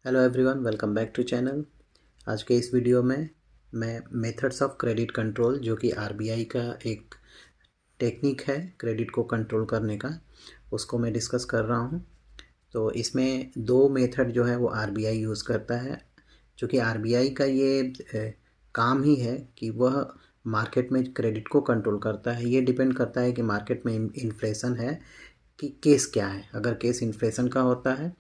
Hello everyone, welcome back to channel. आज के इस वीडियो में मैं मेथड्स ऑफ क्रेडिट कंट्रोल, जो कि आरबीआई का एक टेक्निक है क्रेडिट को कंट्रोल करने का, उसको मैं डिस्कस कर रहा हूँ। तो इसमें दो मेथड जो है वो आरबीआई यूज़ करता है, क्योंकि आरबीआई का ये काम ही है कि वह मार्केट में क्रेडिट को कंट्रोल करता है। ये डिपेंड करता है कि मार्केट में इन्फ्लेशन है कि केस क्या है। अगर केस इन्फ्लेशन का होता है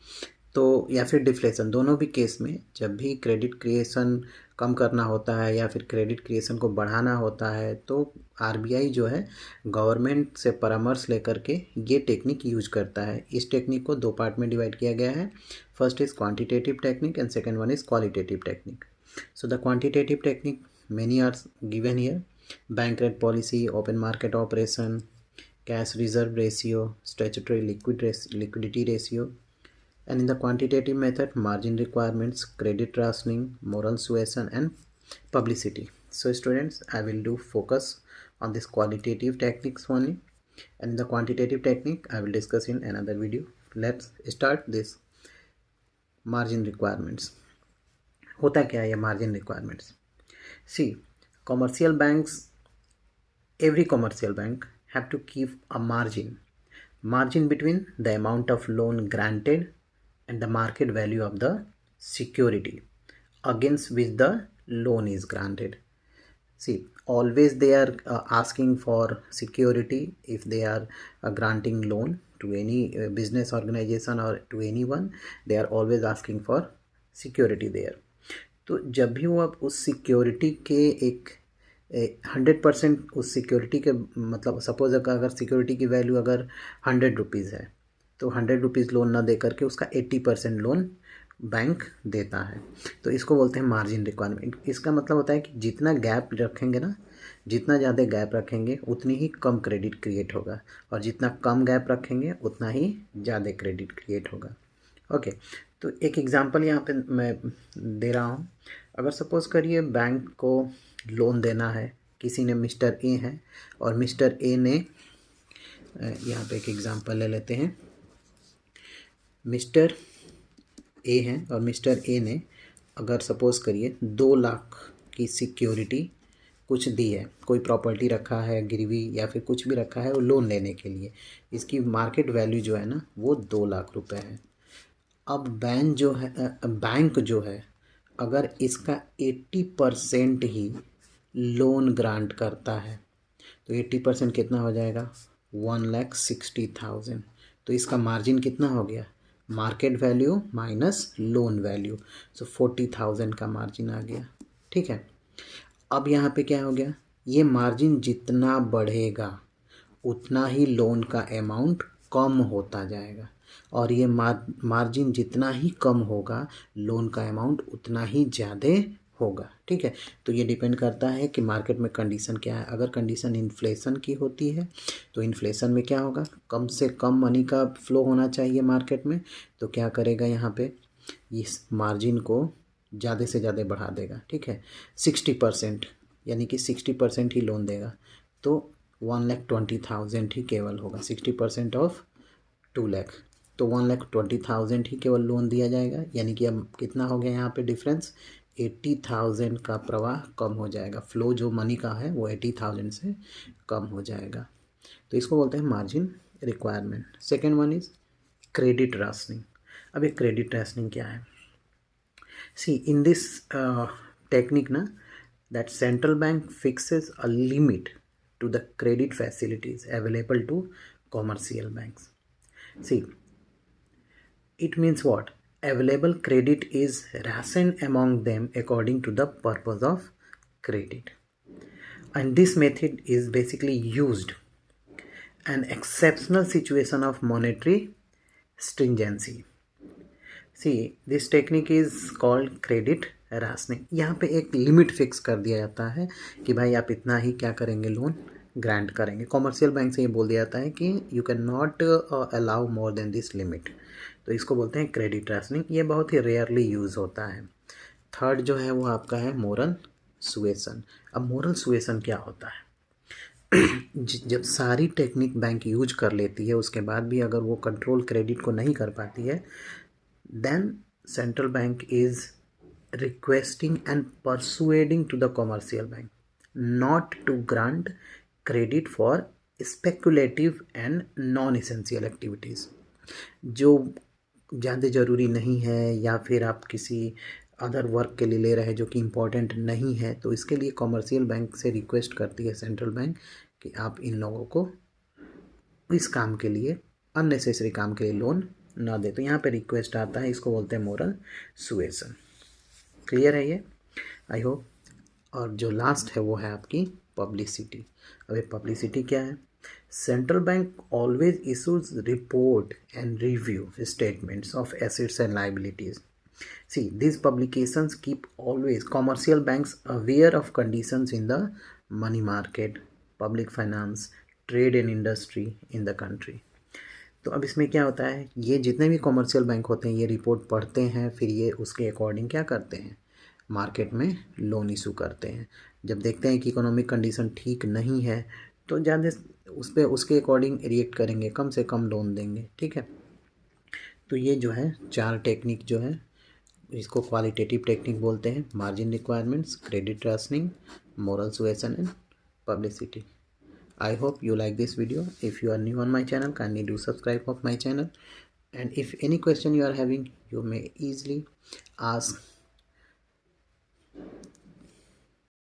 तो, या फिर डिफ्लेशन, दोनों भी केस में जब भी क्रेडिट क्रिएशन कम करना होता है या फिर क्रेडिट क्रिएशन को बढ़ाना होता है, तो आरबीआई जो है गवर्नमेंट से परामर्श लेकर के ये टेक्निक यूज करता है। इस टेक्निक को दो पार्ट में डिवाइड किया गया है। First is quantitative technique and second one is qualitative technique. So the quantitative technique many are given here: bank rate policy, open market operation, cash reserve ratio, statutory liquidity ratio. And in the quantitative method, margin requirements, credit rationing, moral suasion, and publicity. So students, I will do focus on this qualitative techniques only, and the quantitative technique I will discuss in another video. Let's start this margin requirements. होता क्या है ये margin requirements? See, commercial banks, every commercial bank have to keep a margin between the amount of loan granted and the market value of the security against which the loan is granted. See, always they are asking for security. If they are granting loan to any business organization or to anyone, they are always asking for security there. तो जब भी वो आप उस security के एक 100% उस security के, मतलब सपोज अगर सिक्योरिटी की वैल्यू अगर 100 रुपीज़ है, तो 100 रुपीज़ लोन ना दे करके उसका 80% लोन बैंक देता है। तो इसको बोलते हैं मार्जिन रिक्वायरमेंट। इसका मतलब होता है कि जितना गैप रखेंगे ना, जितना ज़्यादा गैप रखेंगे उतनी ही कम क्रेडिट क्रिएट होगा, और जितना कम गैप रखेंगे उतना ही ज़्यादा क्रेडिट क्रिएट होगा। ओके, तो एक एग्जांपल यहाँ पे मैं दे रहा हूँ। अगर सपोज़ करिए बैंक को लोन देना है, किसी ने, मिस्टर ए है, और मिस्टर ए ने, यहाँ पे एक एग्जांपल ले लेते हैं। मिस्टर ए है और मिस्टर ए ने अगर सपोज़ करिए 2 लाख की सिक्योरिटी कुछ दी है, कोई प्रॉपर्टी रखा है गिरवी या फिर कुछ भी रखा है वो लोन लेने के लिए। इसकी मार्केट वैल्यू जो है ना वो 2 लाख रुपए है। अब बैंक जो है अगर इसका 80% ही लोन ग्रांट करता है, तो 80% कितना हो जाएगा? 1,60,000। तो इसका मार्जिन कितना हो गया? Market value minus loan value, so 40,000 का मार्जिन आ गया। ठीक है, अब यहाँ पे क्या हो गया? ये मार्जिन जितना बढ़ेगा उतना ही लोन का अमाउंट कम होता जाएगा, और ये मार्जिन जितना ही कम होगा लोन का अमाउंट उतना ही ज़्यादा होगा। ठीक है, तो ये डिपेंड करता है कि मार्केट में कंडीशन क्या है। अगर कंडीशन इन्फ्लेशन की होती है तो इन्फ्लेशन में क्या होगा? कम से कम मनी का फ्लो होना चाहिए मार्केट में, तो क्या करेगा यहाँ पे? इस मार्जिन को ज़्यादा से ज़्यादा बढ़ा देगा। ठीक है, 60%, यानी कि 60% ही लोन देगा, तो 1,20,000 ही केवल होगा। 60% ऑफ 2 लाख, तो 1,20,000 ही केवल लोन दिया जाएगा। यानी कि अब कितना हो गया यहाँ पे डिफरेंस? 80,000 का प्रवाह कम हो जाएगा। फ्लो जो मनी का है वो 80,000 से कम हो जाएगा। तो इसको बोलते हैं margin requirement. Second one is credit rationing. अब ये क्रेडिट राशनिंग क्या है? सी, इन दिस टेक्निक ना, that central bank fixes a limit to the credit facilities available to commercial banks. See, it means what? Available credit is rationed among them according to the purpose of credit. And this method is basically used an exceptional situation of monetary stringency. C, this technique is called credit rationing. यहाँ पे एक limit fix कर दिया जाता है कि भाई आप इतना ही क्या करेंगे? लोन ग्रांट करेंगे। कॉमर्शियल बैंक से ये बोल दिया जाता है कि you can not allow more than this limit, तो इसको बोलते हैं क्रेडिट राशनिंग। ये बहुत ही रेयरली यूज़ होता है। थर्ड जो है वो आपका है मोरल सुएसन। अब मोरल सुएसन क्या होता है? जब सारी टेक्निक बैंक यूज कर लेती है उसके बाद भी अगर वो कंट्रोल क्रेडिट को नहीं कर पाती है, then central bank is requesting and persuading to the commercial bank not to grant credit for speculative and non-essential activities. जो ज़्यादा ज़रूरी नहीं है या फिर आप किसी अदर वर्क के लिए ले रहे हैं जो कि इम्पोर्टेंट नहीं है, तो इसके लिए कॉमर्शियल बैंक से रिक्वेस्ट करती है सेंट्रल बैंक कि आप इन लोगों को इस काम के लिए, अननेसेसरी काम के लिए लोन ना दे। तो यहाँ पे रिक्वेस्ट आता है, इसको बोलते हैं मोरल सुएसन। क्लियर है ये, आई होप। और जो लास्ट है वो है आपकी पब्लिसिटी। अब ये पब्लिसिटी क्या है? Central bank always issues report and review statements of assets and liabilities. See, these publications keep always commercial banks aware of conditions in the money market, public finance, trade and industry in the country. तो अब इसमें क्या होता है, ये जितने भी commercial bank होते हैं ये रिपोर्ट पढ़ते हैं, फिर ये उसके अकॉर्डिंग क्या करते हैं, मार्केट में लोन इशू करते हैं। जब देखते हैं कि इकोनॉमिक कंडीशन ठीक नहीं है तो ज़्यादा उस पर उसके अकॉर्डिंग रिएक्ट करेंगे, कम से कम लोन देंगे। ठीक है, तो ये जो है 4 टेक्निक जो है, इसको क्वालिटेटिव टेक्निक बोलते हैं। Margin requirements, credit rationing, moral suasion and publicity. I hope you like this video. If you are new on my channel, kindly do subscribe of my channel. And if any question you are having, you may easily ask